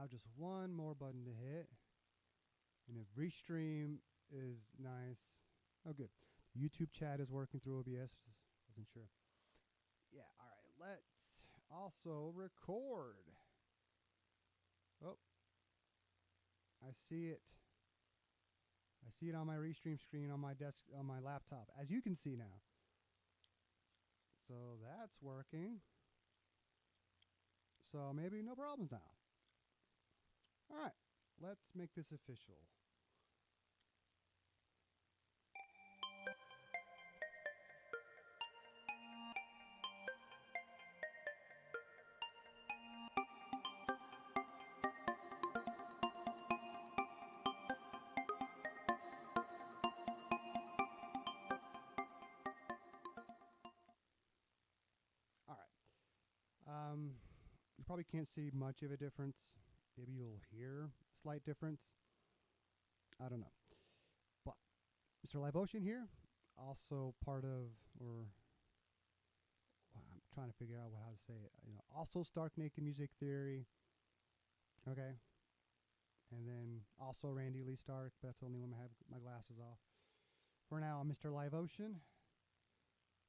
now just one more button to hit. And if Restream is nice. Oh, good. YouTube chat is working through OBS. Just wasn't sure. Yeah, all right. Let's also record. Oh, I see it. I see it on my Restream screen on my desk, on my laptop, as you can see now. So that's working. So maybe no problems now. All right, let's make this official. All right. You probably can't see much of a difference. Maybe you'll hear a slight difference. I don't know. But Mr. Live Ocean here, also part of, or well, I'm trying to figure out how to say it. Also Stark Naked Music Theory. Okay. And then also Randy Lee Stark. But that's only when I have my glasses off. For now, I'm Mr. Live Ocean,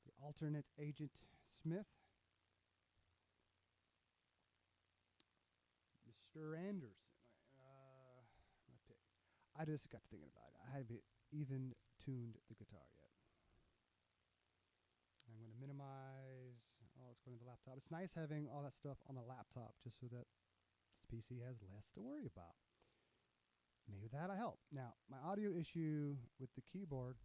the alternate Agent Smith. Mr. Anderson, my pick. I just got to thinking about it. I haven't even tuned the guitar yet. I'm going to minimize. Oh, let's go into the laptop. It's nice having all that stuff on the laptop just so that this PC has less to worry about. Maybe that'll help. Now, my audio issue with the keyboard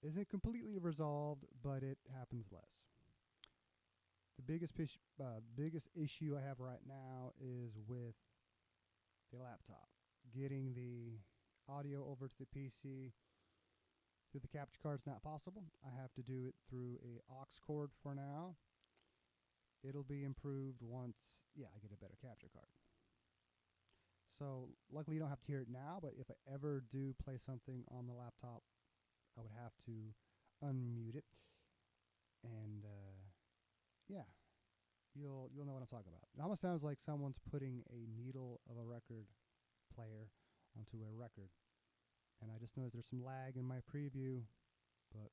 isn't completely resolved, but it happens less. The biggest issue I have right now is with the laptop. Getting the audio over to the PC through the capture card is not possible. I have to do it through a aux cord for now. It'll be improved once, I get a better capture card. So luckily you don't have to hear it now, but if I ever do play something on the laptop, I would have to unmute it. And yeah, you'll know what I'm talking about. It almost sounds like someone's putting a needle of a record player onto a record. And I just noticed there's some lag in my preview, but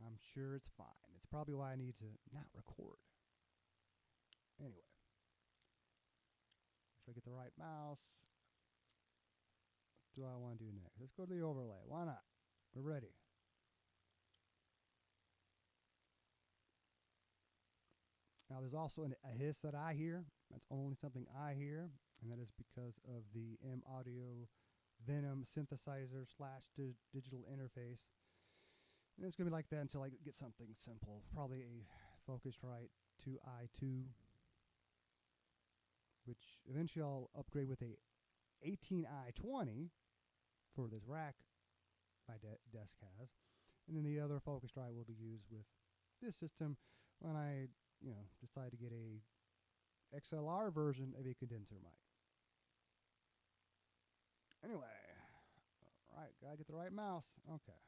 I'm sure it's fine. It's probably why I need to not record. Anyway, should I get the right mouse? What do I want to do next? Let's go to the overlay. Why not? We're ready. Now there's also a hiss that I hear. That's only something I hear, and that is because of the M Audio Venom synthesizer / digital interface. And it's going to be like that until I get something simple. Probably a Focusrite 2i2, which eventually I'll upgrade with a 18i20 for this rack my desk has. And then the other Focusrite will be used with this system when I decide to get a XLR version of a condenser mic. Anyway, all right, gotta get the right mouse. Okay.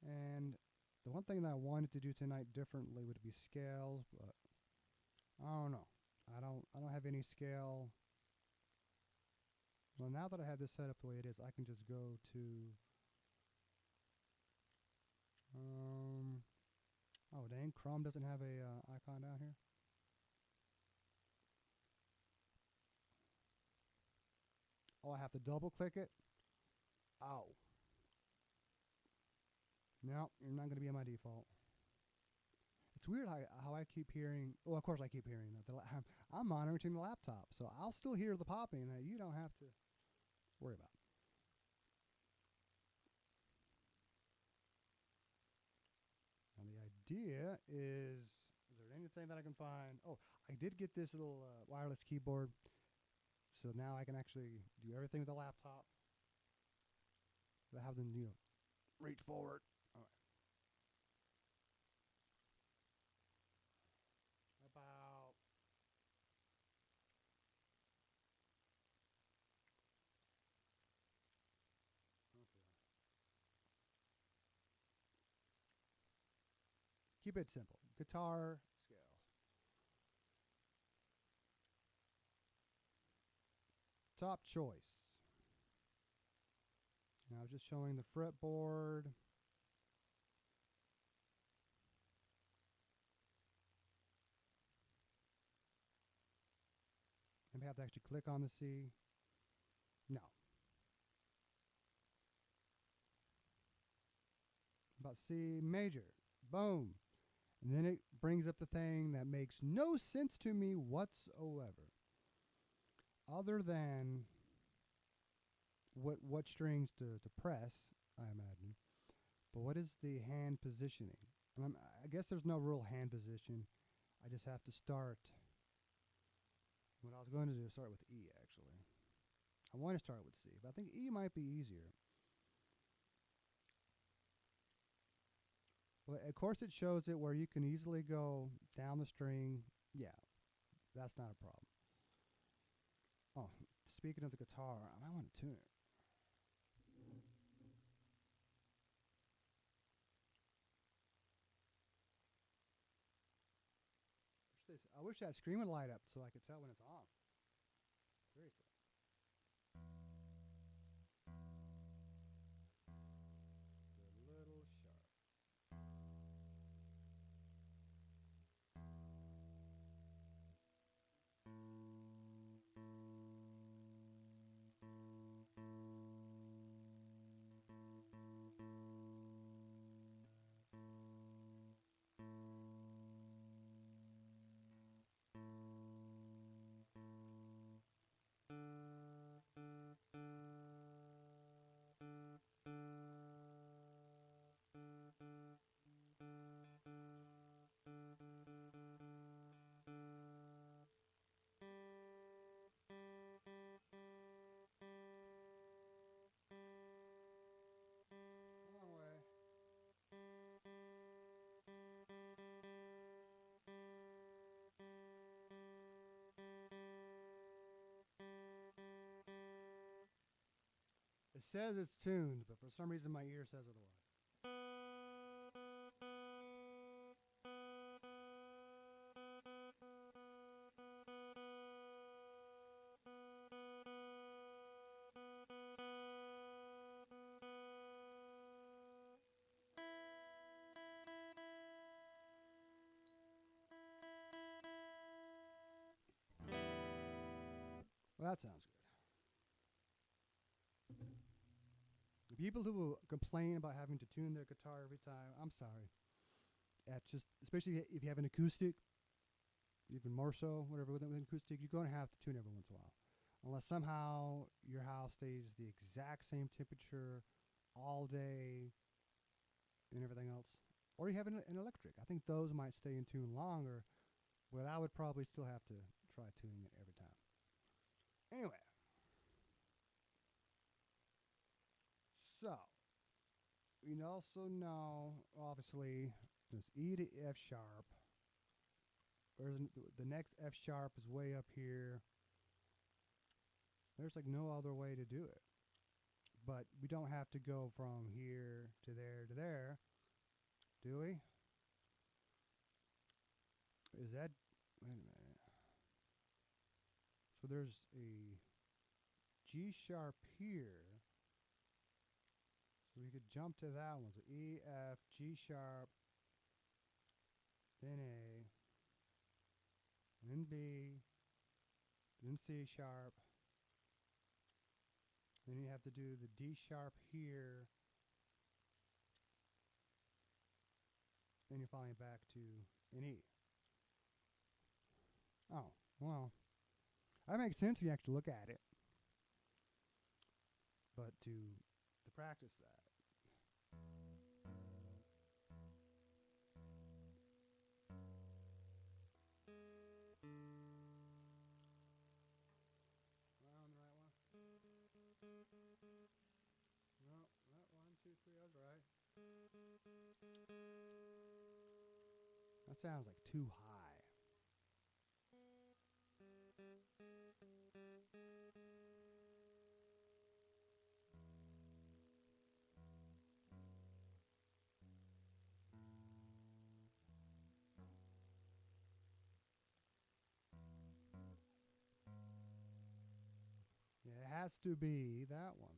And the one thing that I wanted to do tonight differently would be scales, but I don't know. I don't have any scale. Well, now that I have this set up the way it is, I can just go to oh dang, Chrome doesn't have a icon down here. Oh, I have to double click it. Oh. No, you're not going to be on my default. It's weird how I keep hearing. Well, of course I keep hearing that. I'm monitoring the laptop, so I'll still hear the popping that you don't have to worry about. And the idea is there anything that I can find? Oh, I did get this little wireless keyboard, so now I can actually do everything with the laptop without having to reach forward. All right. About okay. Keep it simple. Guitar scale. Top choice. Now just showing the fretboard. Maybe I have to actually click on the C. No. About C major. Boom. And then it brings up the thing that makes no sense to me whatsoever. Other than what strings to press, I imagine. But what is the hand positioning? And I guess there's no real hand position. I just have to start. What I was going to do is start with E, actually. I want to start with C, but I think E might be easier. Well, of course it shows it where you can easily go down the string. Yeah, that's not a problem. Oh, speaking of the guitar, I might want to tune it. I wish that screen would light up so I could tell when it's on. Seriously. A little sharp. Long way. It says it's tuned, but for some reason my ear says otherwise. Well, that sounds good. People who will complain about having to tune their guitar every time, I'm sorry. That's just, especially if you have an acoustic, even more so, whatever, with an acoustic, you're going to have to tune every once in a while. Unless somehow your house stays the exact same temperature all day and everything else. Or you have an electric. I think those might stay in tune longer, but I would probably still have to try tuning it every time. Anyway. So, we also know, obviously, there's E to F sharp. The next F sharp is way up here. There's like no other way to do it. But we don't have to go from here to there, do we? Is that, wait a minute. So there's a G sharp here. So we could jump to that one. So E, F, G sharp, then A, then B, then C sharp. Then you have to do the D sharp here. Then you're falling back to an E. Oh, well, that makes sense when you actually look at it. But to practice that. Am I on the right one? No, that 1, 2, 3, I was right. That sounds like too high. has to be that one.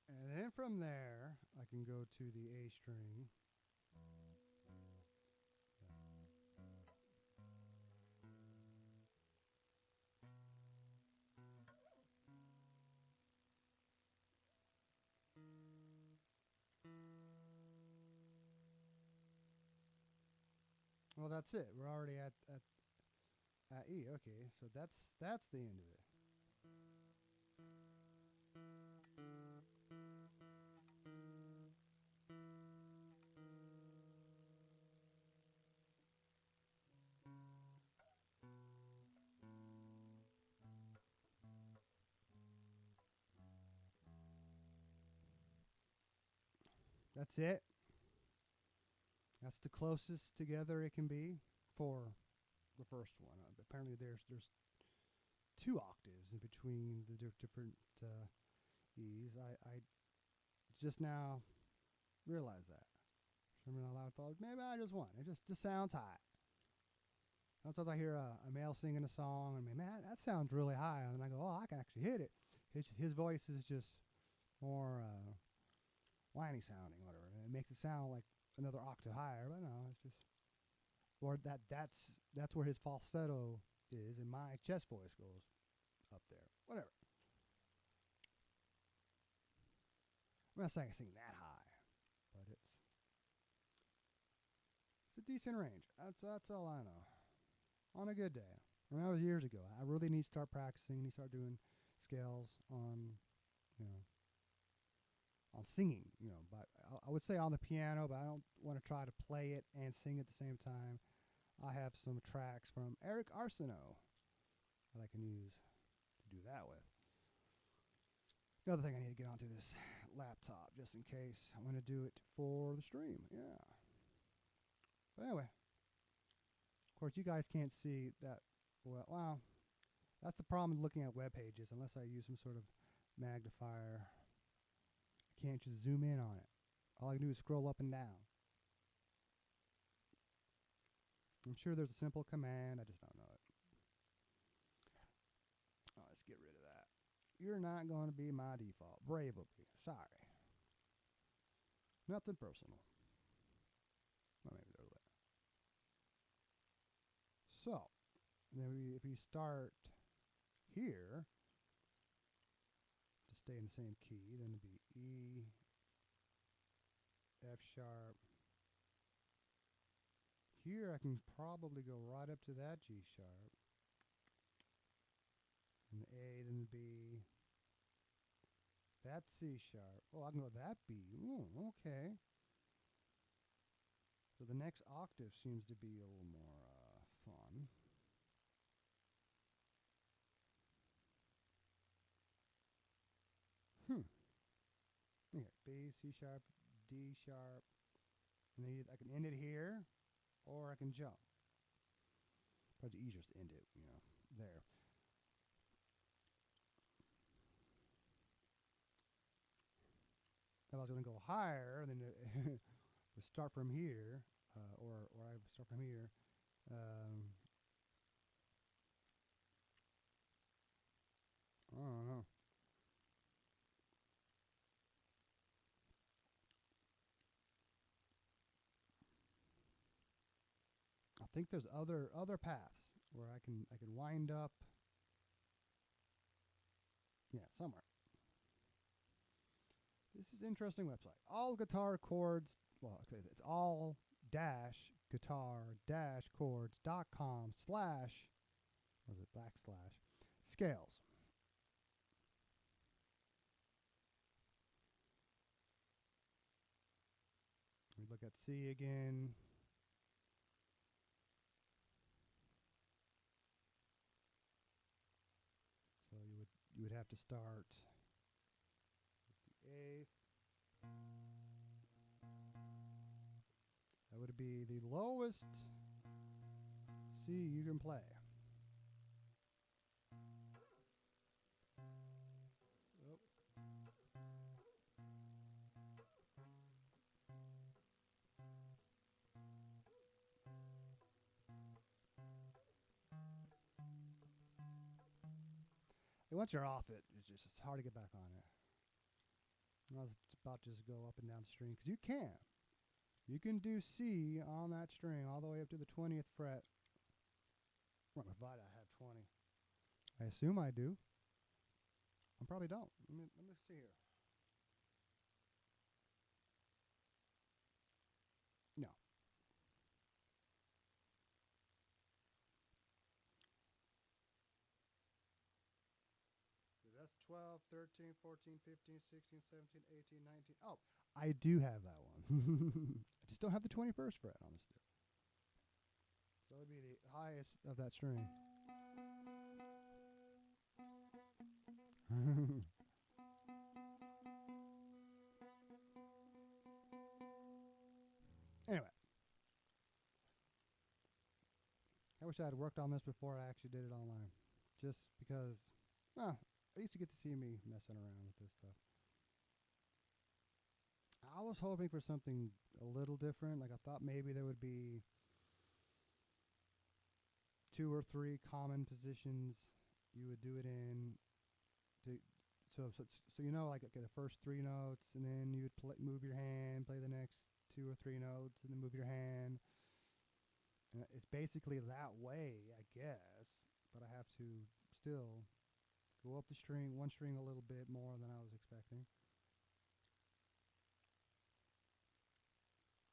And then from there, I can go to the A string. Well, that's it. We're already at E. Okay, so that's the end of it. That's it. That's the closest together it can be for the first one. Apparently, there's 2 octaves in between the different E's. I just now realized that. Something out loud thought, maybe I just won. It just sounds high. Sometimes I hear a male singing a song, and man, that sounds really high. And I go, oh, I can actually hit it. His voice is just more whiny sounding, whatever. It makes it sound like another octave higher, but no, it's just, or that's where his falsetto is, and my chest voice goes up there. Whatever. I'm not saying I sing that high, but it's a decent range. That's all I know. On a good day. And that was years ago. I really need to start practicing. Need to start doing scales on, on singing. But I would say on the piano, but I don't want to try to play it and sing at the same time. I have some tracks from Eric Arsenault that I can use to do that with. Another thing I need to get onto this laptop just in case I'm going to do it for the stream. Yeah. But anyway, of course, you guys can't see that. Well, that's the problem looking at web pages. Unless I use some sort of magnifier, I can't just zoom in on it. All I can do is scroll up and down. I'm sure there's a simple command. I just don't know it. Oh, let's get rid of that. You're not going to be my default. Brave will be. Sorry. Nothing personal. Well, maybe there's that. So, then if you start here, to stay in the same key, then it'd be E, F sharp. Here I can probably go right up to that G sharp. And A, then B. That C sharp. Oh, I can go that B. Ooh, okay. So the next octave seems to be a little more fun. Okay, B, C sharp, D sharp. And then I can end it here, or I can jump. Probably easier to end it, there. If I was going to go higher, then we start from here, or I start from here. I don't know. I think there's other paths where I can wind up. Yeah, somewhere. This is an interesting website. All guitar chords. Well, it's all guitar chords.com/ or is it / scales. We look at C again. So you would have to start with the 8th. That would be the lowest C you can play. Oh. once you're off it, it's hard to get back on it. I was about to just go up and down the string, because you can. You can do C on that string all the way up to the 20th fret. Well, provided I have 20. I assume I do. I probably don't. Let me see here. No. That's 12, 13, 14, 15, 16, 17, 18, 19. Oh, I do have that one. I just don't have the 21st fret on this deal. So that would be the highest of that string. Anyway. I wish I had worked on this before I actually did it online. Just because, well, at least you get to see me messing around with this stuff. I was hoping for something a little different. Like I thought maybe there would be 2 or 3 common positions you would do it in. So you know, like okay, the first 3 notes, and then you would move your hand, play the next 2 or 3 notes, and then move your hand. And it's basically that way, I guess. But I have to still go up the string, one string a little bit more than I was expecting.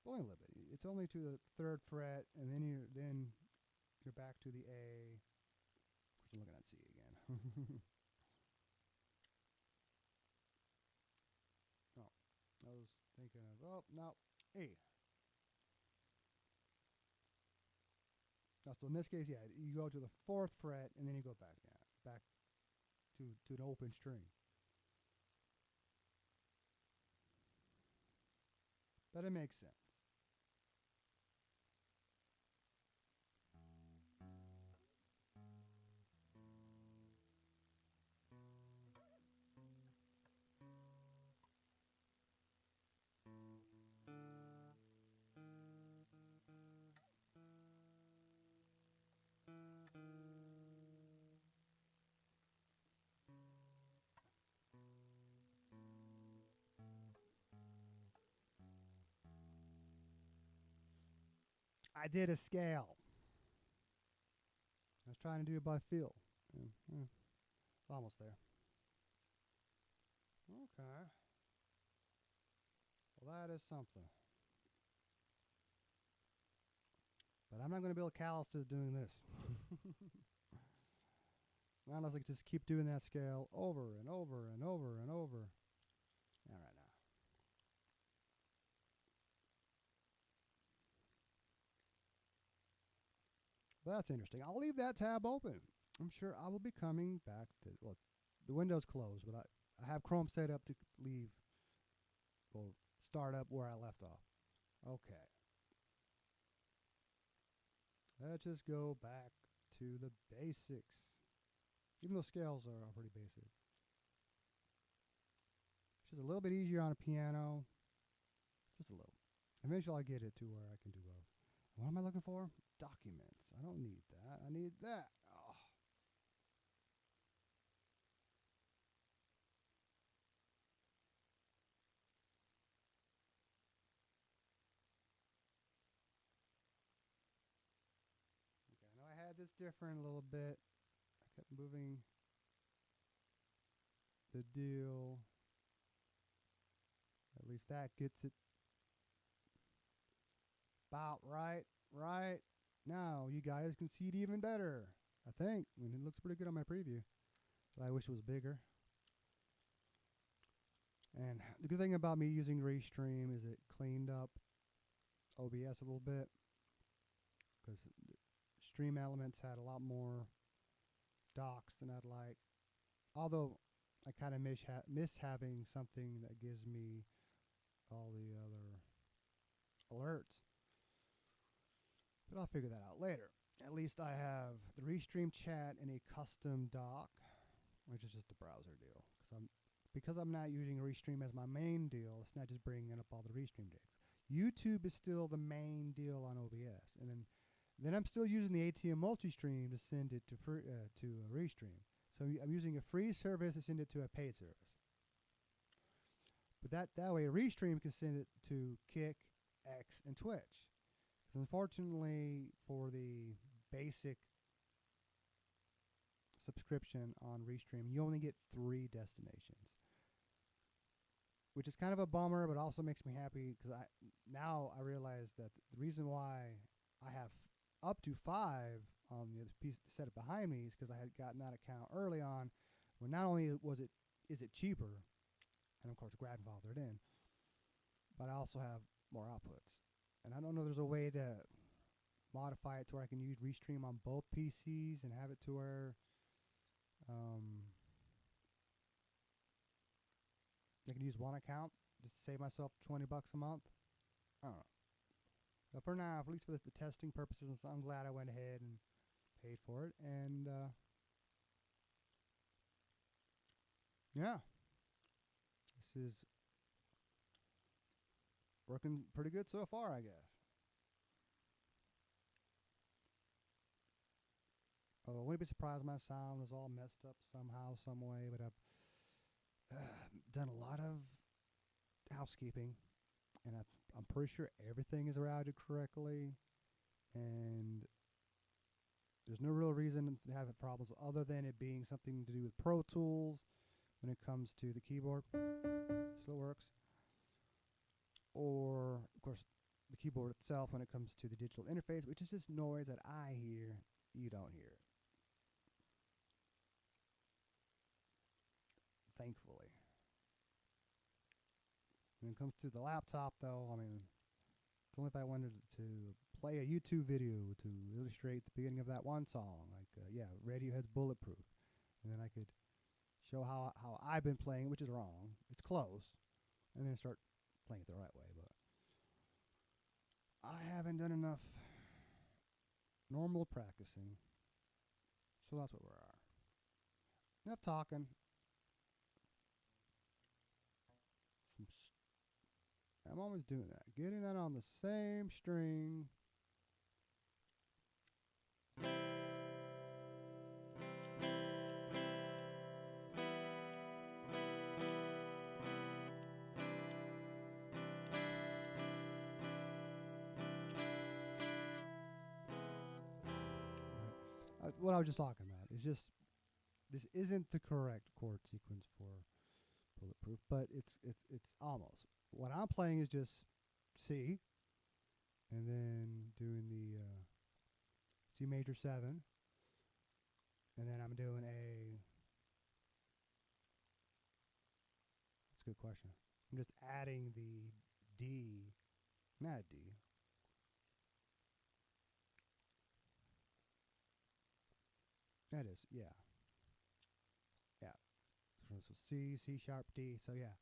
Only a little bit. It's only to the 3rd fret, and then you're back to the A. Of course, I'm looking at C again. Oh, I was thinking of, oh, no, A. Now, so in this case, yeah, you go to the 4th fret, and then you go back down, back to an open string. But it makes sense. I did a scale. I was trying to do it by feel. Almost there. Okay. Well, that is something. But I'm not going to build calluses doing this. Unless I just keep doing that scale over and over and over and over. All right, now. That's interesting. I'll leave that tab open. I'm sure I will be coming back to, well, the window's closed, but I have Chrome set up to leave, well, start up where I left off. Okay. Let's just go back to the basics. Even though scales are pretty basic. It's just a little bit easier on a piano. Just a little. Eventually I'll get it to where I can do both. What am I looking for? Documents. I don't need that. I need that. Oh. Okay, I know I had this different a little bit. I kept moving the deal. At least that gets it about right. Right. Now you guys can see it even better. I think. I mean, it looks pretty good on my preview. But I wish it was bigger. And the good thing about me using Restream is it cleaned up OBS a little bit. Because Stream Elements had a lot more docks than I'd like. Although I kind of miss having something that gives me all the other alerts. But I'll figure that out later. At least I have the Restream chat in a custom dock, which is just a browser deal. Because I'm not using Restream as my main deal, it's not just bringing up all the Restream digs. YouTube is still the main deal on OBS, and then I'm still using the ATM multi-stream to send it to Restream. So I'm using a free service to send it to a paid service. But that way, Restream can send it to Kick, X, and Twitch. Unfortunately, for the basic subscription on Restream, you only get 3 destinations, which is kind of a bummer, but also makes me happy because now I realize that the reason why I have up to 5 on the piece set it behind me is because I had gotten that account early on, when not only is it cheaper, and of course grandfathered in, but I also have more outputs. And I don't know if there's a way to modify it to where I can use Restream on both PCs and have it to where I can use one account just to save myself $20 a month. I don't know. But for now, at least for the testing purposes, I'm glad I went ahead and paid for it. And yeah, this is working pretty good so far, I guess. I wouldn't be surprised my sound is all messed up somehow, some way, but I've done a lot of housekeeping, and I'm pretty sure everything is routed correctly, and there's no real reason to have problems other than it being something to do with Pro Tools when it comes to the keyboard. Still works. Or, of course, the keyboard itself when it comes to the digital interface, which is just noise that I hear, you don't hear it. Thankfully. When it comes to the laptop, though, I mean, only if I wanted to play a YouTube video to illustrate the beginning of that one song, like, yeah, Radiohead's Bulletproof. And then I could show how I've been playing, which is wrong. It's close. And then start playing it the right way. But I haven't done enough normal practicing. So that's what we are. Enough talking. I'm always doing that. Getting that on the same string. What I was just talking about is just, this isn't the correct chord sequence for Bulletproof, but it's almost. What I'm playing is just C, and then doing the C major 7, and then I'm doing a. That's a good question. I'm just adding the D, not a D. That is, yeah. Yeah. So C, C sharp, D. So yeah,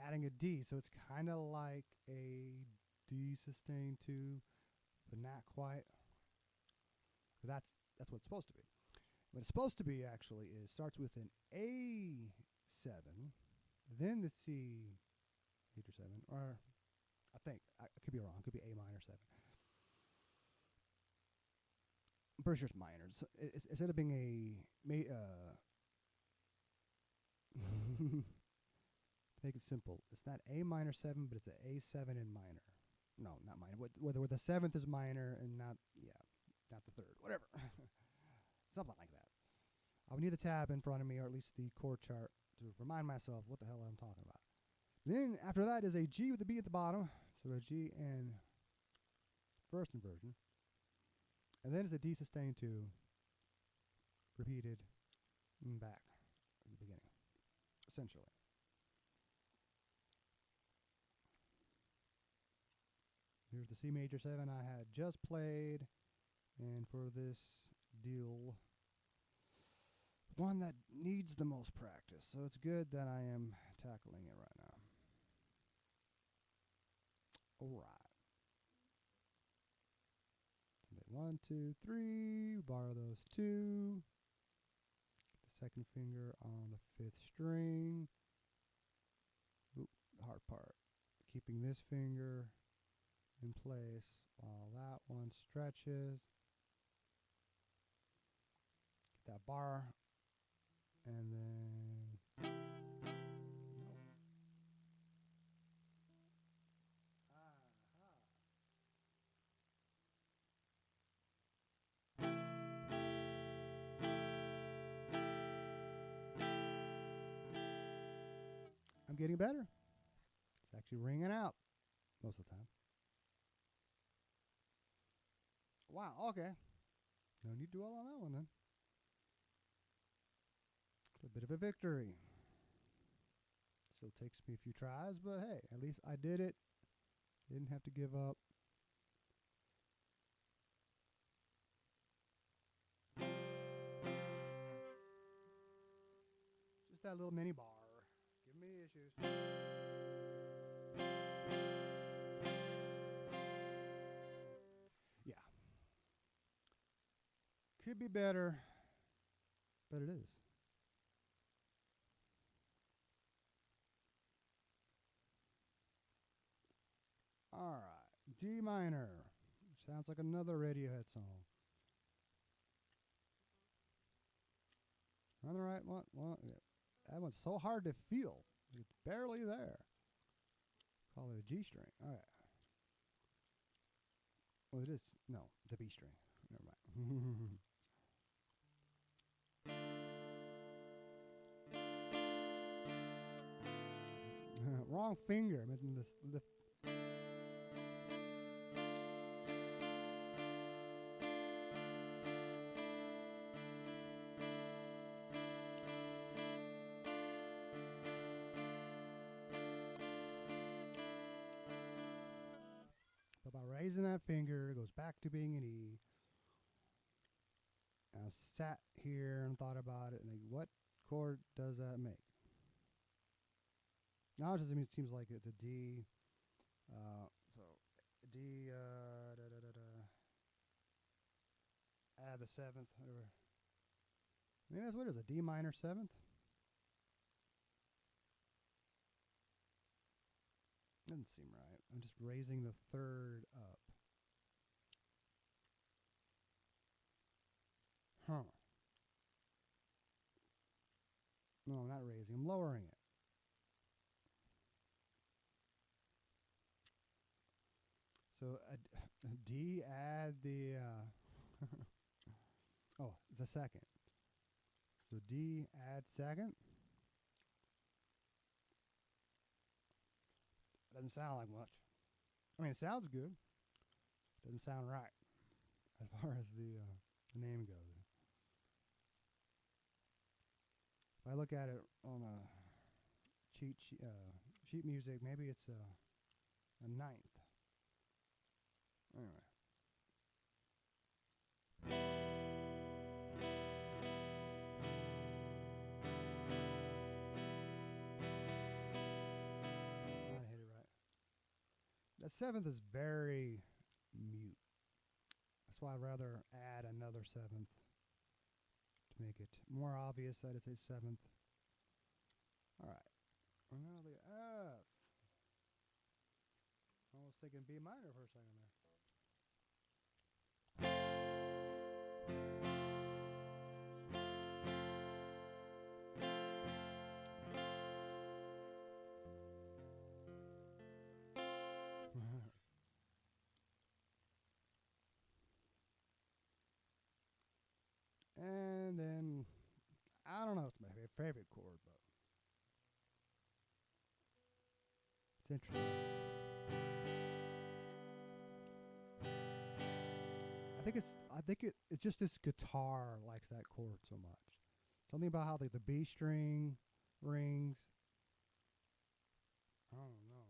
adding a D. So it's kind of like a D sustain 2, but not quite. But that's what it's supposed to be. What it's supposed to be actually is starts with an A7, then the C major 7, or I think I could be wrong. It could be A minor 7. I'm pretty sure it's minor. It's instead of being a make it simple, it's not A minor 7, but it's an A7 in minor. No, not minor. Where the 7th is minor and not not the 3rd. Whatever. Something like that. I would need the tab in front of me, or at least the chord chart, to remind myself what the hell I'm talking about. Then after that is a G with a B at the bottom, so a G and first inversion. And then it's a D sustain 2, repeated and back at the beginning, essentially. Here's the C major 7 I had just played, and for this deal, one that needs the most practice, so it's good that I am tackling it right now. Alright. 1, 2, 3, borrow those 2. Get the second finger on the 5th string. Oop, the hard part. Keeping this finger in place while that one stretches. Get that bar And then I'm getting better. It's actually ringing out most of the time. Wow, okay. No need to dwell on that one then. It's a bit of a victory. Still takes me a few tries, but hey, at least I did it. Didn't have to give up. Just that little mini bar. Give me issues. Yeah. Could be better, but it is. All right. G minor. Sounds like another Radiohead song. On the right one. Well, yeah. That one's so hard to feel. It's barely there. Call it a G string. All right. Well, it is. No, it's a B string. Never mind. Wrong finger. But by raising that finger, it goes back to being an E. I sat here and thought about it, and like, what chord does that make? Now it just seems like it's a D. So D. Add the seventh. Whatever. Maybe that's what it is. A D minor seventh. Doesn't seem right. I'm just raising the third up. Huh. No, I'm not raising. I'm lowering it. So a D, add the oh, the second. So D, add second. Doesn't sound like much. I mean, it sounds good. Doesn't sound right as far as the name goes. If I look at it on a sheet music, maybe it's a ninth. Anyway. I hit it right. The seventh is very mute. That's why I'd rather add another seventh to make it more obvious that it's a seventh. All right. Now the F. I was thinking B minor for a second there. And then, I don't know if it's my favorite chord, but it's interesting. It's just this guitar likes that chord so much. Something about how the B string rings. I don't know.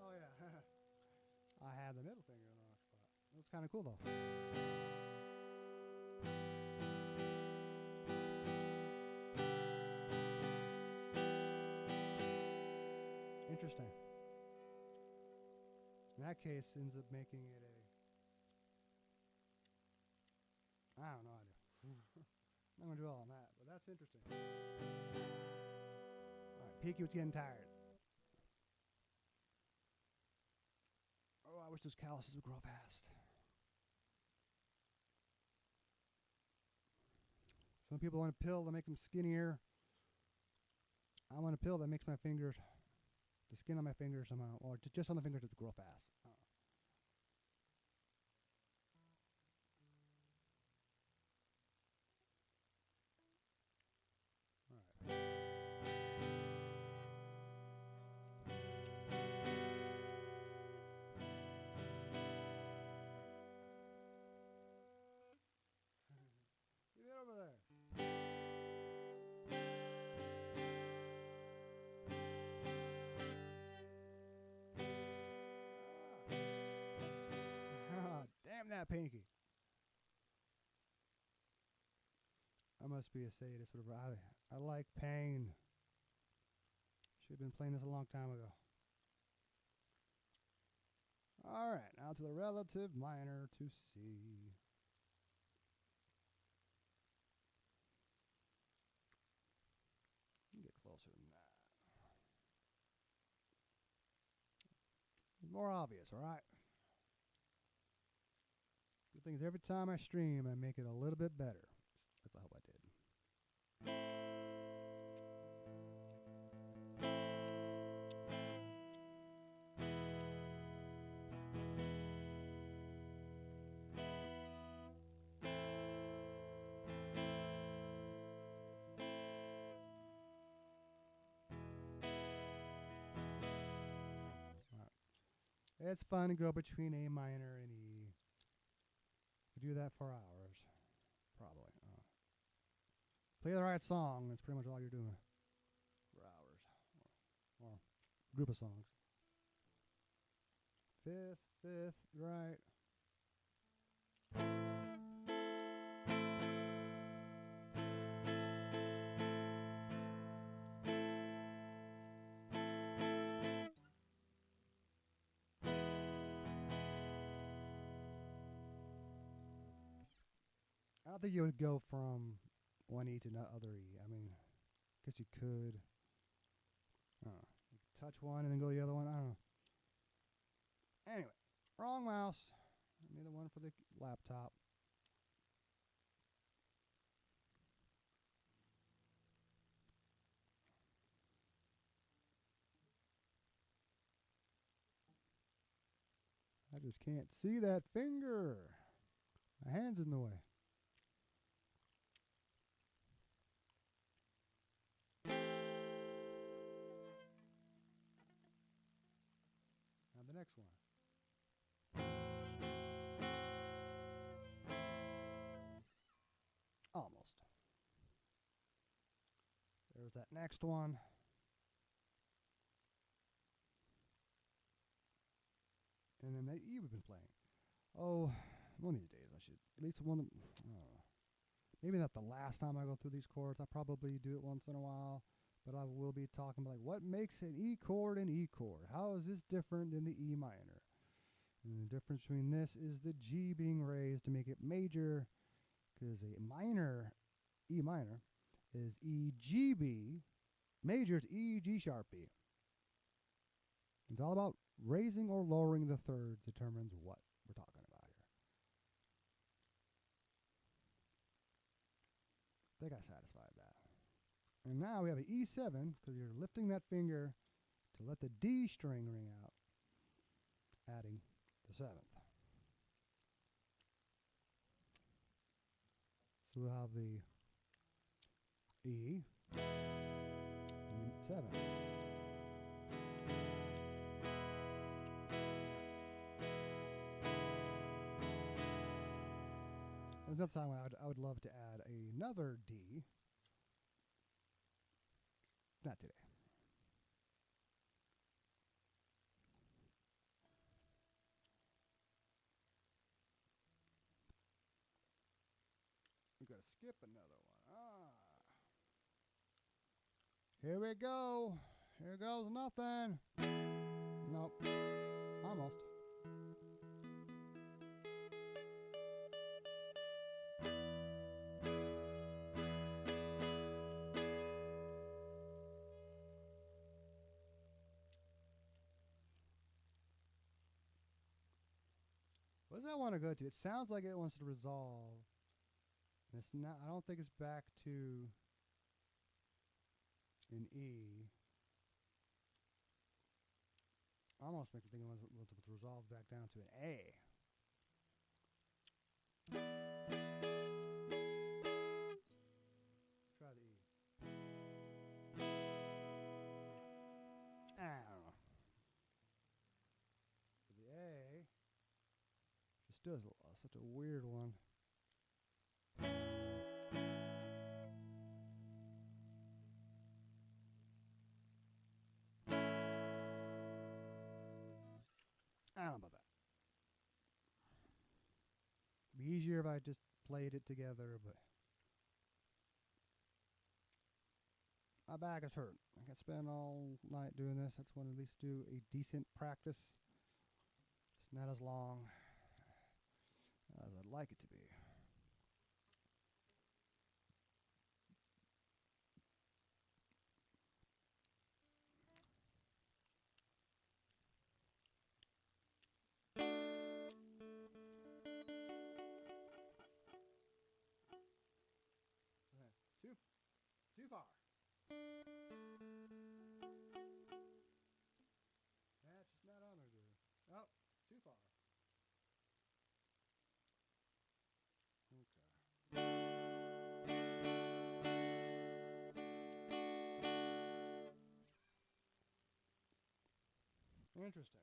Oh yeah. I had the middle finger in the wrong spot. It was kind of cool though. Interesting. In that case, ends up making it a. I don't know. I'm not going to dwell on that, but that's interesting. All right, Peaky was getting tired. Oh, I wish those calluses would grow fast. Some people want a pill to make them skinnier. I want a pill that makes my fingers, the skin on my fingers somehow, or just on the fingers, to grow fast. All right. Get over there. Damn that pinky. I must be a sadist. Whatever. I like pain. Should have been playing this a long time ago. All right, now to the relative minor to C. Get closer than that. More obvious, all right? Good thing is every time I stream, I make it a little bit better. That's I hope I did. It's fun to go between A minor and E. We do that for hours, probably. Play the right song. That's pretty much all you're doing for hours, or group of songs. Fifth, right. I don't think you would go from one E to another E. I mean, I guess you could. Touch one and then go the other one. I don't know. Anyway, wrong mouse. I need the one for the laptop. I just can't see that finger. My hand's in the way. Now the next one. Almost. There's that next one. And then the E we've been playing. Oh, one of these days I should at least one. Maybe not the last time I go through these chords. I probably do it once in a while, but I will be talking about like what makes an E chord an E chord. How is this different than the E minor? And the difference between this is the G being raised to make it major, because a minor, E minor, is E G B. Major is E G sharp B. It's all about raising or lowering the third determines what we're talking about here. I think I satisfied that. And now we have an E7 because you're lifting that finger to let the D string ring out, adding the seventh. So we'll have the E, E7. There's another time when I would love to add another D. Not today. We gotta skip another one. Here we go. Here goes nothing. Nope. Almost. What does that want to go to? It sounds like it wants to resolve. And it's not. I don't think it's back to an E. Almost makes me think it wants to resolve back down to an A. Try the E. I don't know. For the A, just does such a weird one. I don't know about that. It'd be easier if I just played it together, but my back is hurt. I can spend all night doing this. That's when at least do a decent practice. It's not as long as I'd like it to be. Too far. That's just not on there, dude. Oh, too far. Okay. Interesting.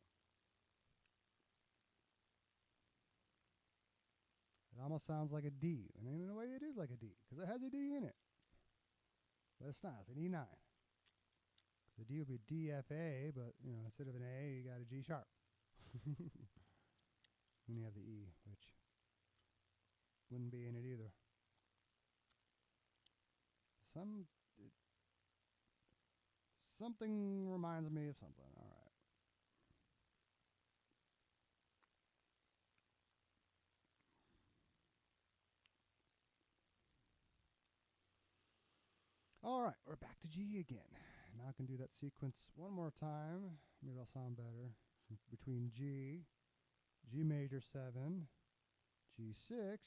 It almost sounds like a D, and in a way it is like a D, because it has a D in it. But it's not. It's an E9. The D would be D, F, A, but, you know, instead of an A, you got a G sharp. When you have the E, which wouldn't be in it either. Something reminds me of something. All right. All right, we're back to G again. Now I can do that sequence one more time. Maybe I'll sound better. Between G, G major 7, G6,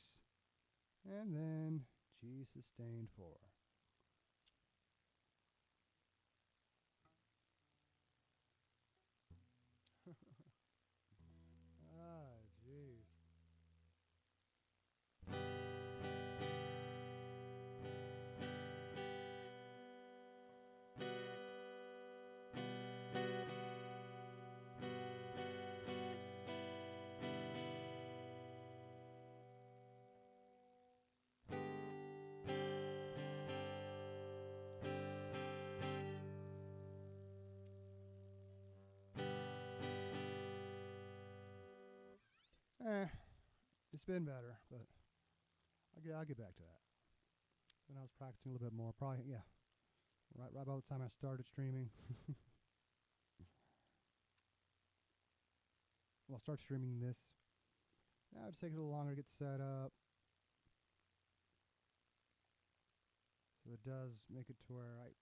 and then G sustained 4. Ah, jeez. It's been better, but I'll get back to that. When I was practicing a little bit more, probably, yeah, right about the time I started streaming. Well, I'll start streaming this. Now it just takes a little longer to get set up. So it does make it to where I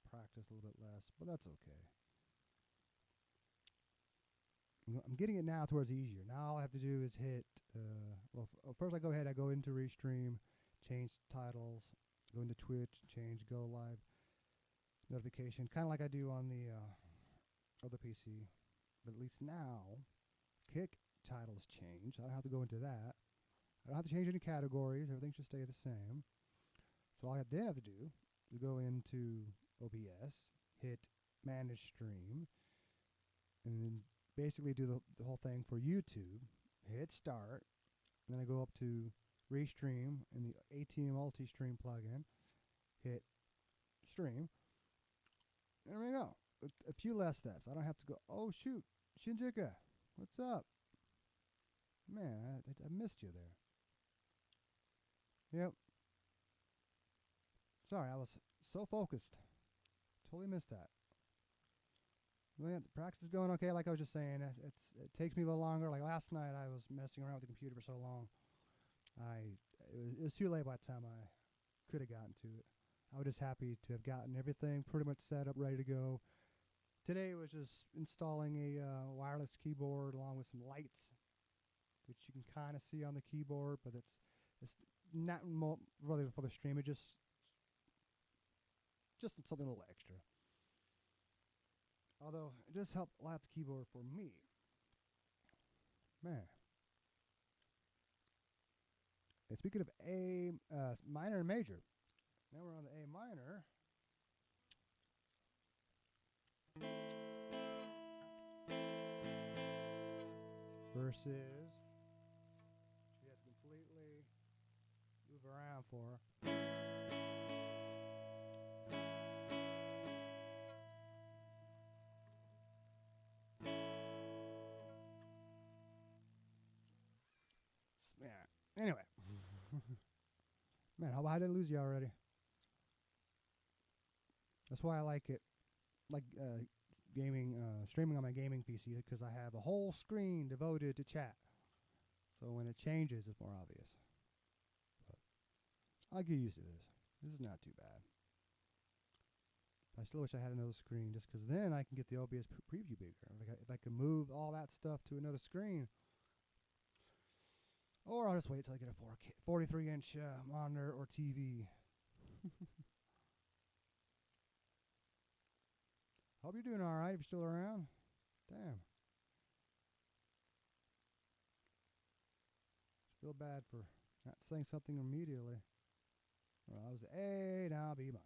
practice a little bit less, but that's okay. I'm getting it now to where it's easier. Now all I have to do is hit, first I go into Restream, change titles, go into Twitch, change go live notification, kind of like I do on the other PC. But at least now, kick titles change. I don't have to go into that. I don't have to change any categories. Everything should stay the same. So all I then have to do is go into OBS, hit manage stream, and then basically do the whole thing for YouTube, hit start, and then I go up to Restream in the ATM multi-stream plugin, hit stream, and there we go. A few less steps. I don't have to go, oh shoot, Shinjika, what's up? Man, I missed you there. Yep. Sorry, I was so focused. Totally missed that. Well, yeah, the practice is going okay. Like I was just saying, it takes me a little longer. Like last night, I was messing around with the computer for so long. It was too late by the time I could have gotten to it. I was just happy to have gotten everything pretty much set up, ready to go. Today was just installing a wireless keyboard along with some lights. which you can kind of see on the keyboard, but it's not really for the stream. It's just something a little extra. Although it does help light up the keyboard for me. Man. And speaking of A minor and major, now we're on the A minor. Versus you have to completely move around for. Yeah. Anyway. Man, I didn't lose you already. That's why I like it. Like gaming, streaming on my gaming PC, because I have a whole screen devoted to chat. So when it changes, it's more obvious. But I'll get used to this. This is not too bad. I still wish I had another screen, just because then I can get the OBS preview bigger. If I could move all that stuff to another screen. Or I'll just wait till I get a 43-inch monitor or TV. Hope you're doing all right if you're still around. Damn. Feel bad for not saying something immediately. Well, I was A, now B minor.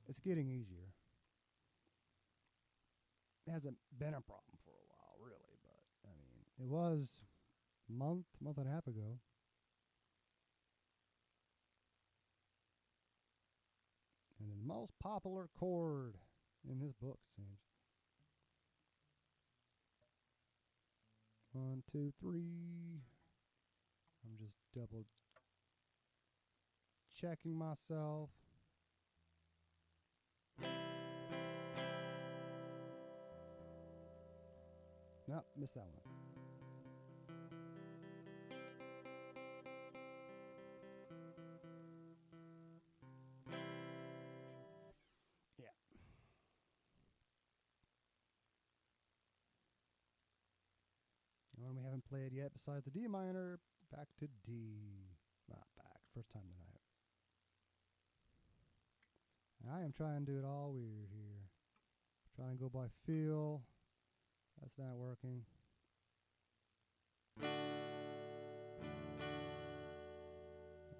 It's getting easier. It hasn't been a problem for a while, really, but I mean, it was a month and a half ago. And the most popular chord in this book, it seems. 1, 2, 3. I'm just double checking myself. Nope, missed that one. Yeah. One we haven't played yet besides the D minor, back to D. Not back, first time tonight. I am trying to do it all weird here. Trying to go by feel. That's not working.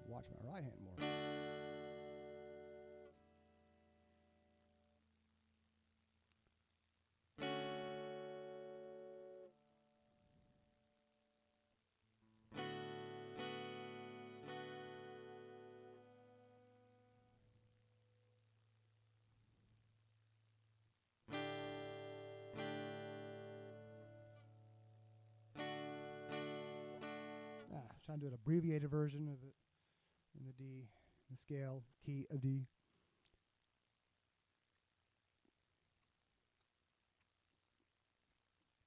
Watch my right hand more. Trying to do an abbreviated version of it in the D, the scale key of D.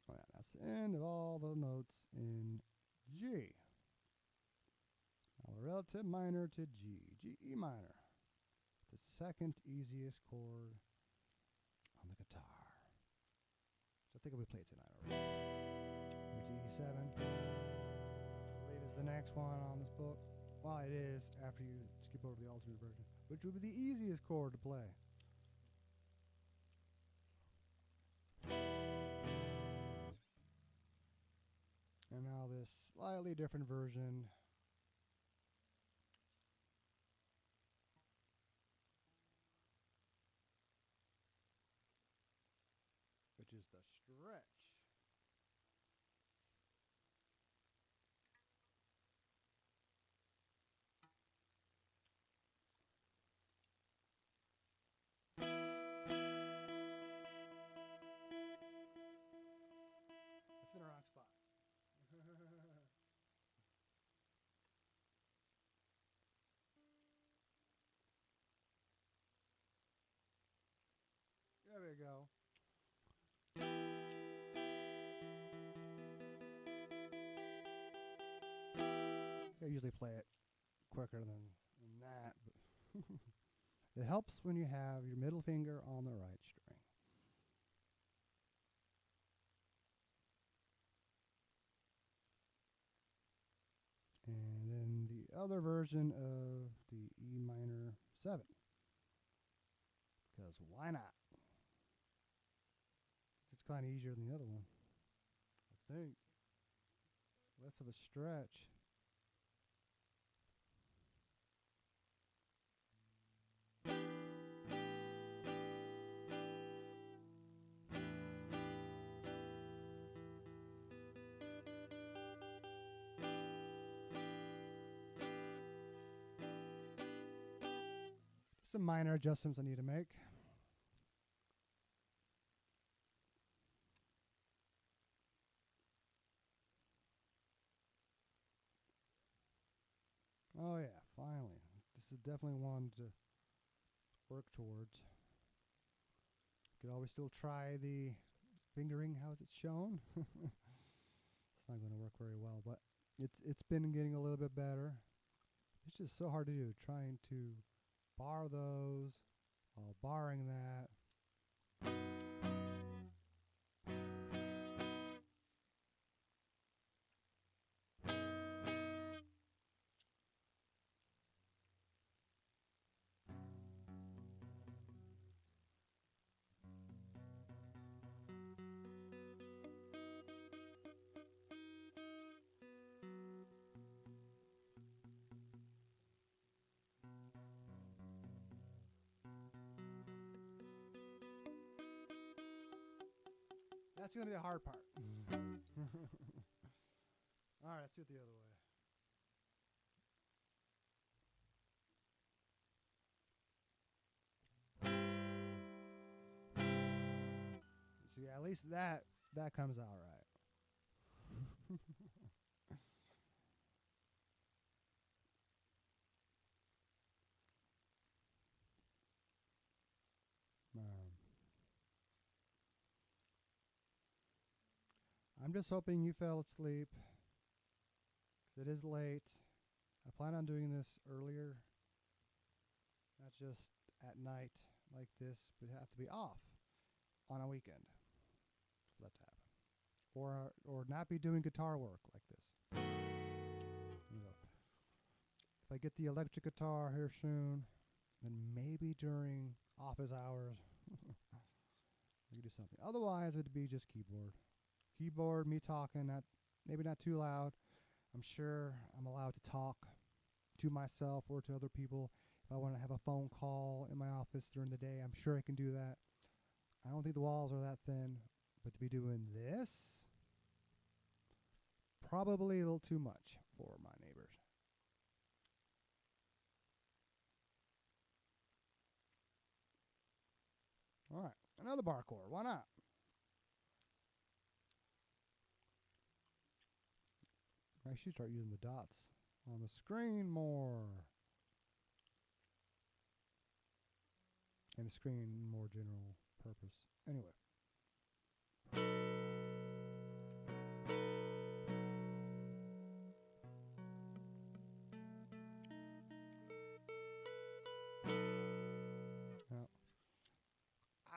Oh, yeah, that's the end of all the notes in G. Now the relative minor to G, G-E minor, the second easiest chord on the guitar. So I think we played tonight already. G7. Is the next one on this book. Well, it is after you skip over the alternate version, which would be the easiest chord to play. And now this slightly different version. Which is the stretch. It's in the wrong spot. There we go. I usually play it quicker than that. But it helps when you have your middle finger on the right string. And then the other version of the E minor 7. Because why not? It's kind of easier than the other one, I think. Less of a stretch. Some minor adjustments I need to make. Oh yeah, finally. This is definitely one to work towards. Could always still try the fingering how it's shown. It's not going to work very well, but it's been getting a little bit better. It's just so hard to do, trying to bar those while barring that. That's going to be the hard part. All right, let's do it the other way. So yeah, at least that comes out right. I'm just hoping you fell asleep. It is late. I plan on doing this earlier, not just at night like this, but have to be off on a weekend for that to happen, or not be doing guitar work like this. You know, if I get the electric guitar here soon, then maybe during office hours we could do something. Otherwise, it'd be just keyboard, me talking, maybe not too loud. I'm sure I'm allowed to talk to myself or to other people. If I want to have a phone call in my office during the day, I'm sure I can do that. I don't think the walls are that thin, but to be doing this, probably a little too much for my neighbors. All right, another bar chord. Why not? I should start using the dots on the screen more. And the screen more general purpose. Anyway. Now,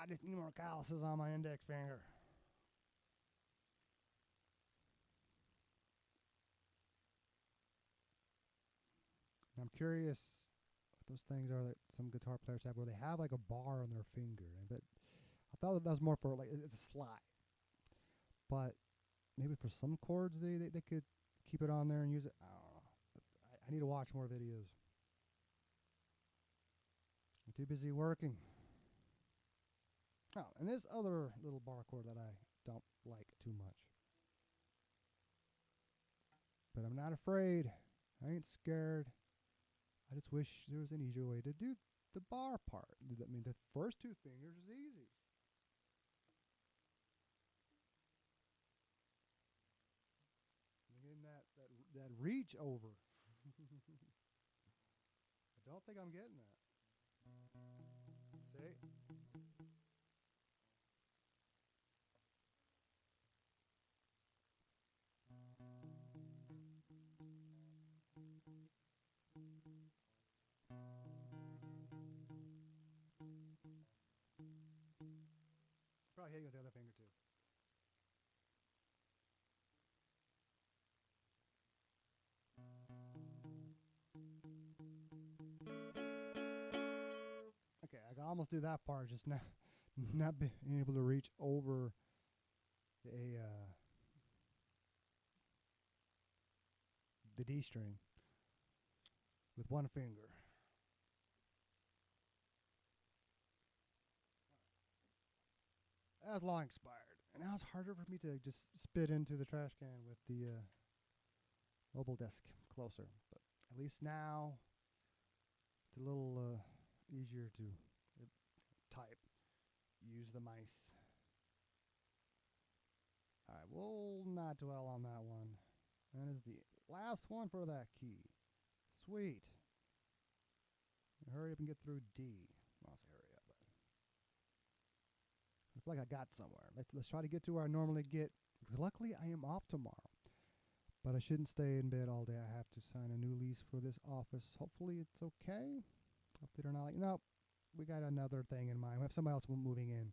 I just need more calluses on my index finger. I'm curious what those things are that some guitar players have where they have like a bar on their finger. But I thought that was more for like it's a slide. But maybe for some chords they could keep it on there and use it. I don't know. I need to watch more videos. I'm too busy working. Oh, and this other little bar chord that I don't like too much. But I'm not afraid. I ain't scared. I just wish there was an easier way to do the bar part. I mean, the first two fingers is easy. I'm getting that reach over. I don't think I'm getting that. See? hitting with the other finger too. Okay, I can almost do that part, just not being able to reach over the D string with one finger. That was long expired, and now it's harder for me to just spit into the trash can with the mobile desk closer. But at least now it's a little easier to type, use the mice. All right, we'll not dwell on that one. That is the last one for that key. Sweet. Hurry up and get through D. Well, I'll say hurry up, but I feel like I got somewhere. Let's try to get to where I normally get. Luckily, I am off tomorrow, but I shouldn't stay in bed all day. I have to sign a new lease for this office. Hopefully, it's okay. Hopefully, they're not like, nope, we got another thing in mind. We have somebody else moving in.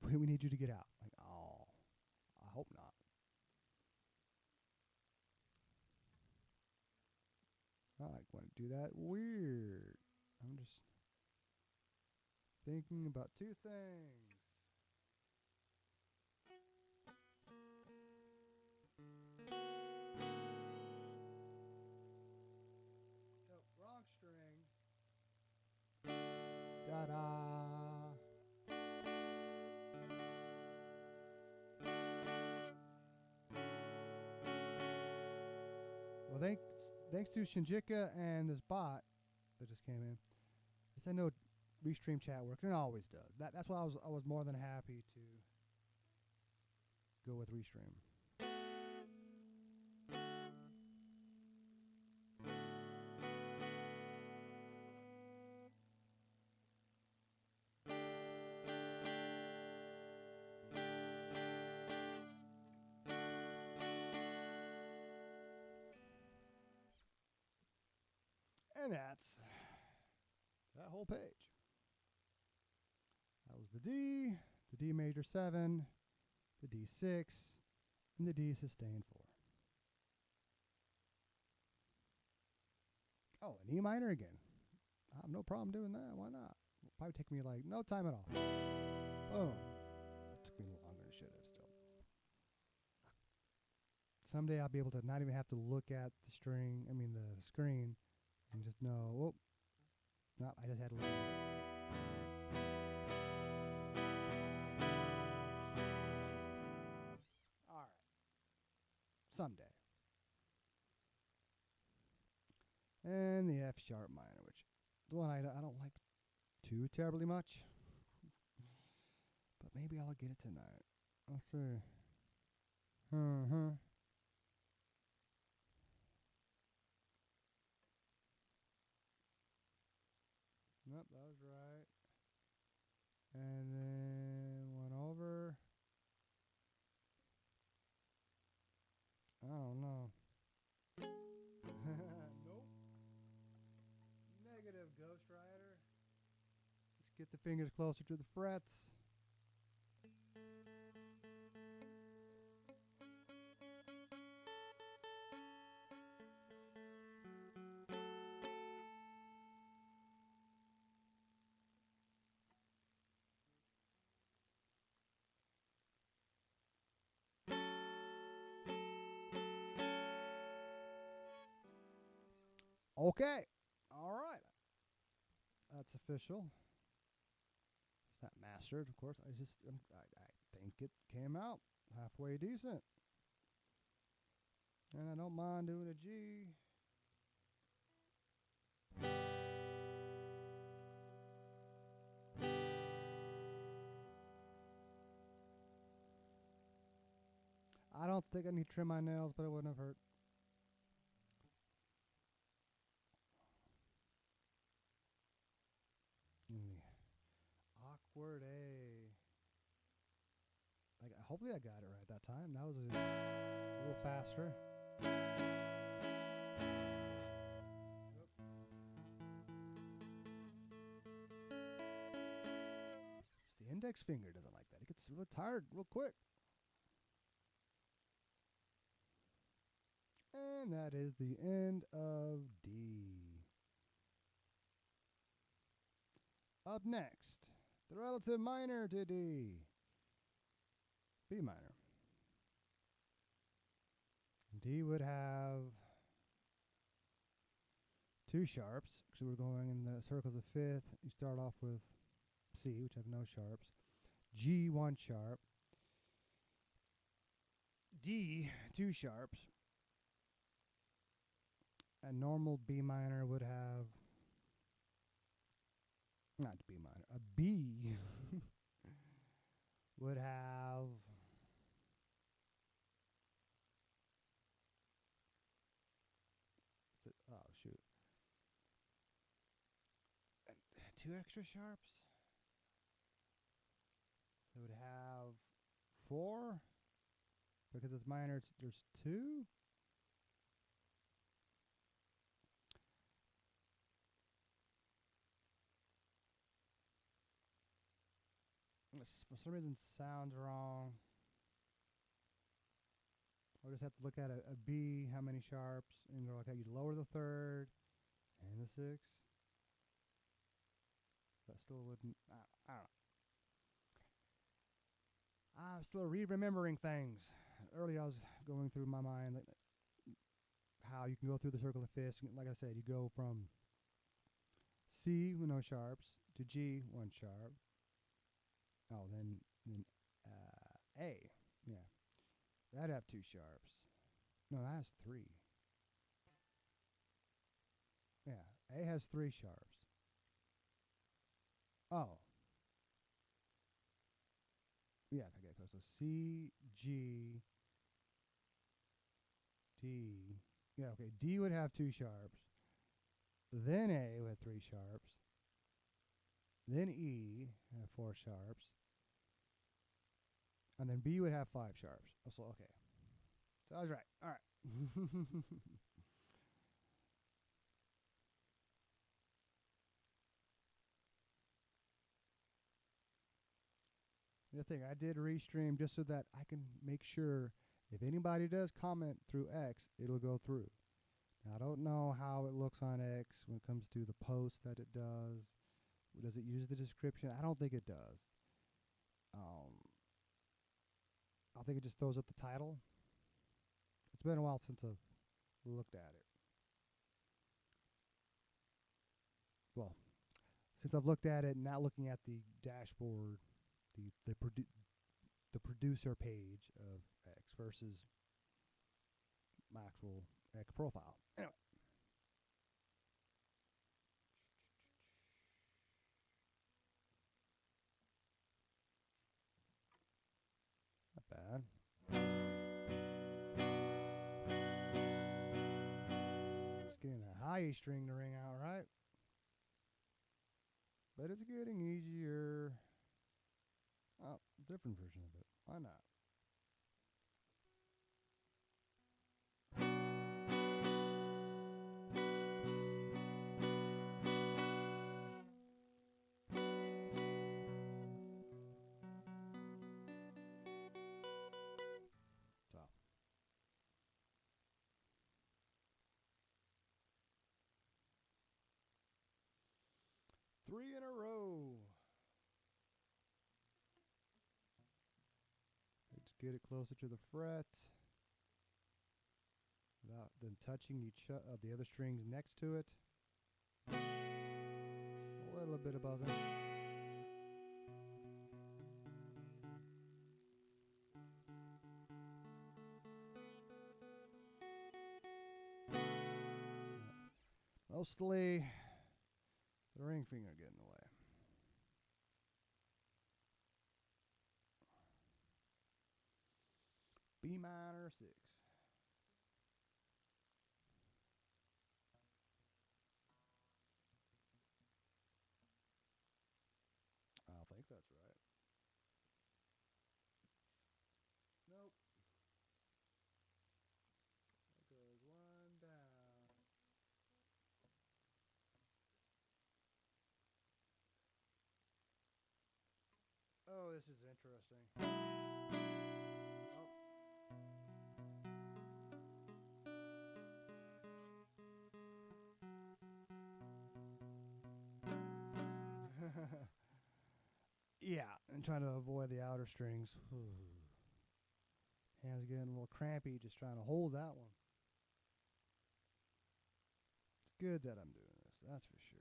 We need you to get out. Like, oh, I hope not. I want to do that. Weird. I'm just thinking about two things. Oh, wrong string. Da-da. Well, thanks to Shinjika and this bot that just came in. I know Restream chat works, and it always does. That's why I was more than happy to go with Restream. And that's that whole page. That was the D major 7, the D6, and the D sustained 4. Oh, an E minor again. I have no problem doing that. Why not? It'll probably take me like no time at all. Boom. It took me longer than it should have still. Someday I'll be able to not even have to look at the screen, and just know, oh, no, I just had to look at it. All right. Someday. And the F sharp minor, which the one I don't like too terribly much. But maybe I'll get it tonight. Let's see. Nope, that was right. And then one over. I don't know. Nope. Negative, Ghost Rider. Let's get the fingers closer to the frets. Okay. All right. That's official. It's not mastered, of course. I think it came out halfway decent. And I don't mind doing a G. I don't think I need to trim my nails, but it wouldn't have hurt. Awkward A. Like, hopefully I got it right that time. That was a little faster. The index finger doesn't like that. It gets really tired real quick. And that is the end of D. Up next, the relative minor to D, B minor. D would have two sharps, because we're going in the circles of fifth. You start off with C, which have no sharps. G, one sharp. D, two sharps. A normal B minor would have, not B minor, a B would have oh shoot, two extra sharps. It would have four, because it's minor. There's two. This, for some reason, sounds wrong. We'll just have to look at a B, how many sharps, and go like how you lower the third and the sixth. That still wouldn't. I don't know. I'm still remembering things. Earlier, I was going through my mind how you can go through the circle of fifths. Like I said, you go from C with no sharps to G, one sharp. Oh, then A, yeah, that'd have two sharps. No, that has three. Yeah, A has three sharps. Oh, yeah, okay, so C, G, D. Yeah, okay, D would have two sharps. Then A with three sharps. Then E have four sharps. And then B would have five sharps. So, okay. So I was right. All right. The thing, I did restream just so that I can make sure if anybody does comment through X, it'll go through. Now, I don't know how it looks on X when it comes to the post that it does. Does it use the description? I don't think it does. I think it just throws up the title. It's been a while since I've looked at it. Well, since I've looked at it, not looking at the dashboard, the producer page of X versus my actual X profile. Anyway. Not bad. Just getting that high E string to ring out right. But it's getting easier. Oh, different version of it. Why not? So. 3 in a row. Let's get it closer to the fret without them touching each the other strings next to it. A little bit of buzzing. Mostly the ring finger getting in the way. B minor 6. I think that's right. Nope. That goes one down. Oh, this is interesting. Oh. Yeah, and trying to avoid the outer strings. Hands getting a little crampy just trying to hold that one. It's good that I'm doing this, that's for sure.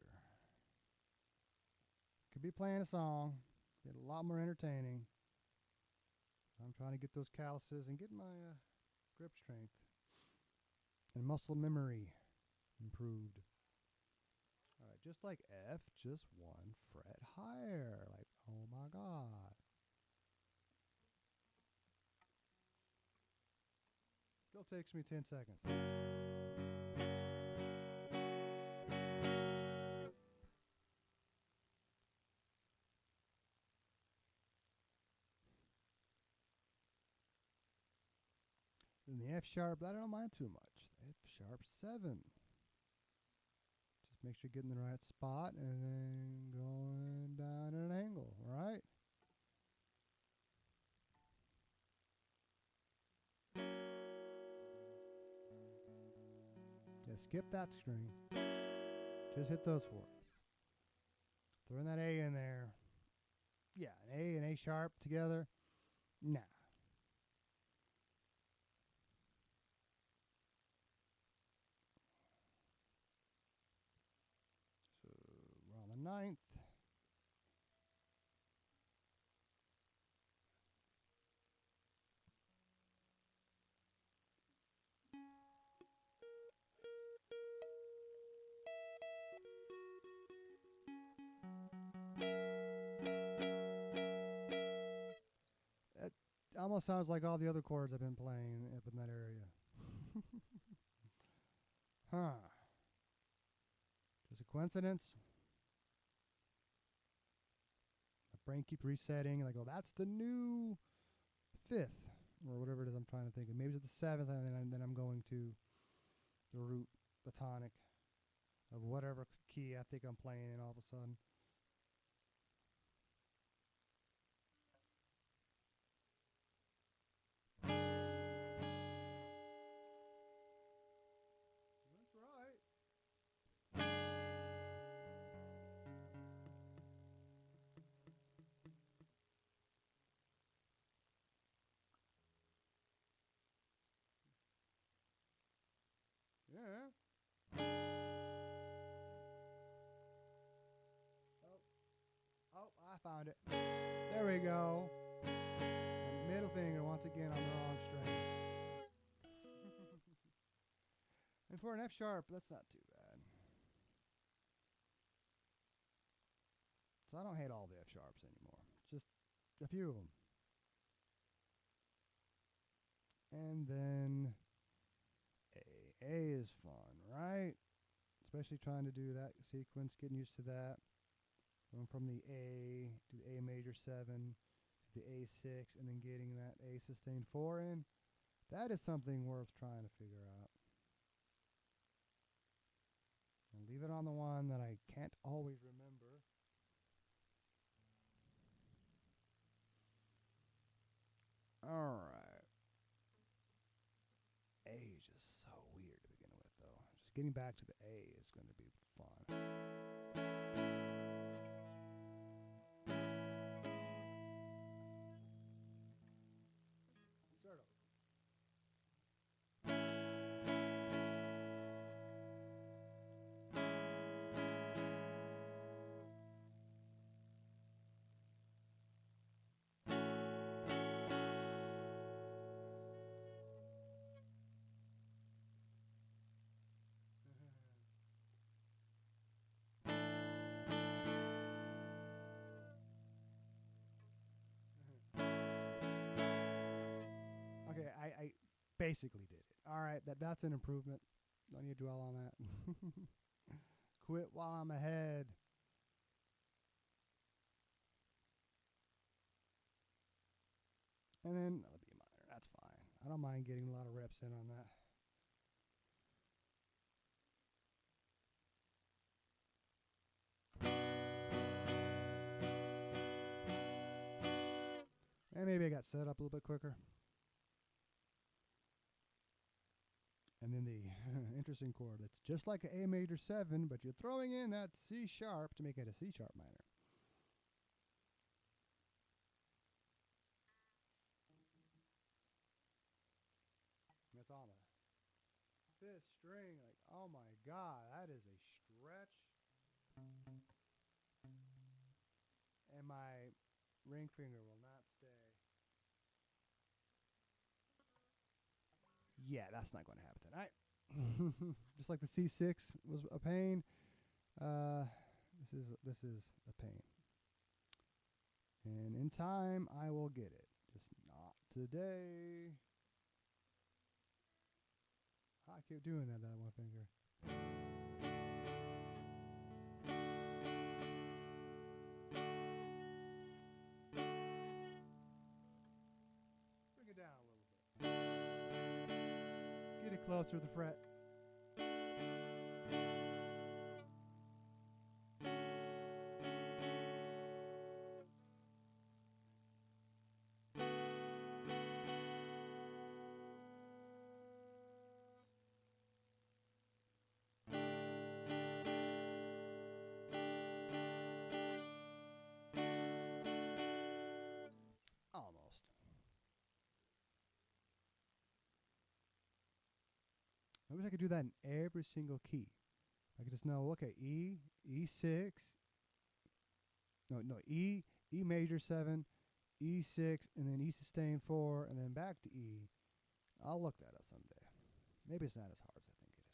Could be playing a song, get a lot more entertaining. I'm trying to get those calluses and get my grip strength and muscle memory improved. All right, just like F, just 1 fret higher. Like, oh my God. Still takes me 10 seconds. In the F sharp, I don't mind too much. F sharp 7. Just make sure you're getting the right spot and then going down at an angle, right? Yeah, skip that string. Just hit those 4. Throwing that A in there. Yeah, an A and A sharp together. Nah. So we're on the 9th. It almost sounds like all the other chords I've been playing up in that area. Huh. Just a coincidence? The brain keeps resetting, like, oh, that's the new 5th, or whatever it is I'm trying to think of. Maybe it's the 7th, and then I'm going to the root, the tonic of whatever key I think I'm playing in all of a sudden. That's right. Yeah. Oh, I found it. There we go. Middle finger once again on the wrong string. And for an F sharp, that's not too bad. So I don't hate all the F sharps anymore. Just a few of them. And then A. A is fun, right? Especially trying to do that sequence, getting used to that. Going from the A to the A major 7 to the A6, and then getting that A sustained 4 in. That is something worth trying to figure out. I'll leave it on the one that I can't always remember. All right. A is just so weird to begin with, though. Just getting back to the A is going to be fun. Start over. Okay, I basically did it. All right, that's an improvement. Don't need to dwell on that. Quit while I'm ahead. And then another B minor. That's fine. I don't mind getting a lot of reps in on that. And maybe I got set up a little bit quicker. And then the interesting chord that's just like an A major 7, but you're throwing in that C sharp to make it a C sharp minor. That's on the 5th string. Like, oh my God, that is a stretch. And my ring finger will not stay. Yeah, that's not going to happen tonight. Just like the C6 was a pain, this is a pain. And in time, I will get it. Just not today. I keep doing that one finger. Bring it down a little bit. Get it closer to the fret. Almost. I wish I could do that in every single key. I could just know, okay, E, E6, E major 7, E6, and then E sustained 4, and then back to E. I'll look that up someday. Maybe it's not as hard as I think it is.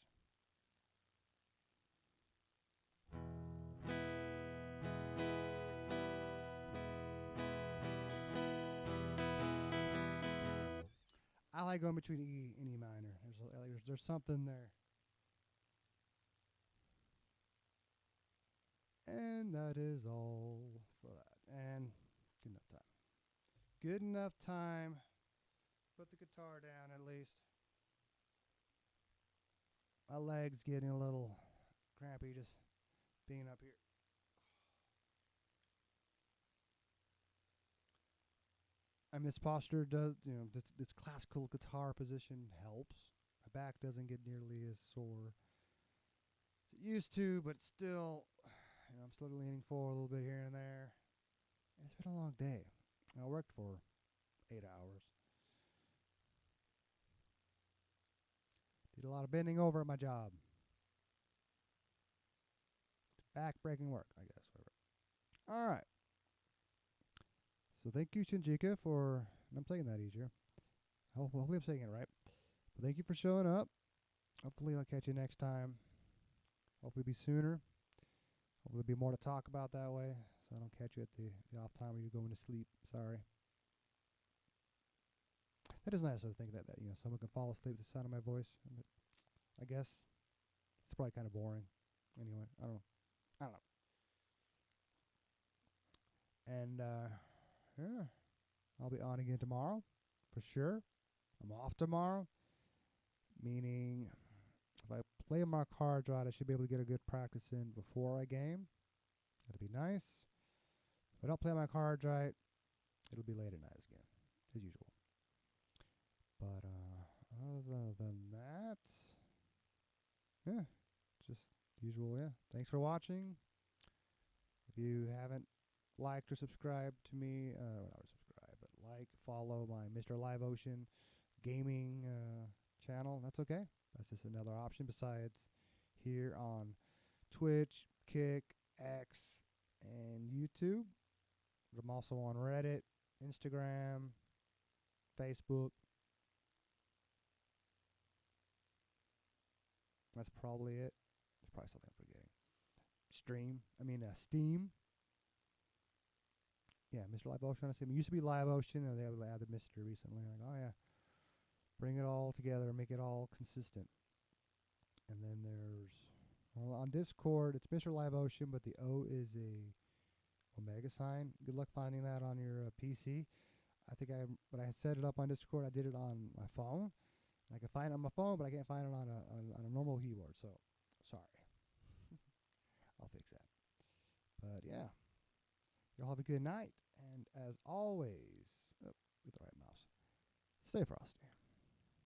I like going between E and E minor. There's something there. And that is all for that. And good enough time. Good enough time. Put the guitar down at least. My leg's getting a little crampy just being up here. And this posture does, this classical guitar position helps. My back doesn't get nearly as sore as it used to, but still, I'm still leaning forward a little bit here and there. And it's been a long day. I worked for 8 hours. Did a lot of bending over at my job. Back-breaking work, I guess. Whatever. All right. So thank you, Shinjika, for... And I'm saying that easier. Hopefully I'm saying it right. But thank you for showing up. Hopefully I'll catch you next time. Hopefully it'll be sooner. Hopefully there'll be more to talk about that way, so I don't catch you at the off time when you're going to sleep. Sorry. That is nice to think that someone can fall asleep with the sound of my voice. But I guess it's probably kind of boring. Anyway, I don't know. And yeah, I'll be on again tomorrow for sure. I'm off tomorrow, meaning if I play my cards right, I should be able to get a good practice in before I game. That'd be nice. If I don't play my cards right, it'll be late at night again, as usual. But other than that, yeah, just usual. Yeah. Thanks for watching. If you haven't liked or subscribed to me, not subscribe, but follow my Mr. Live Ocean gaming channel. That's okay. That's just another option besides here on Twitch, Kick, X, and YouTube. I'm also on Reddit, Instagram, Facebook. That's probably it. There's probably something I'm forgetting. Steam. Yeah, Mr. Live Ocean. It used to be Live Ocean, and they added Mr. recently. Like, oh yeah, bring it all together, make it all consistent. And then there's on Discord, it's Mr. Live Ocean, but the O is a omega sign. Good luck finding that on your PC. But I set it up on Discord. I did it on my phone. I can find it on my phone, but I can't find it on a normal keyboard. So, sorry. I'll fix that. But yeah, y'all have a good night. And as always, Stay frosty.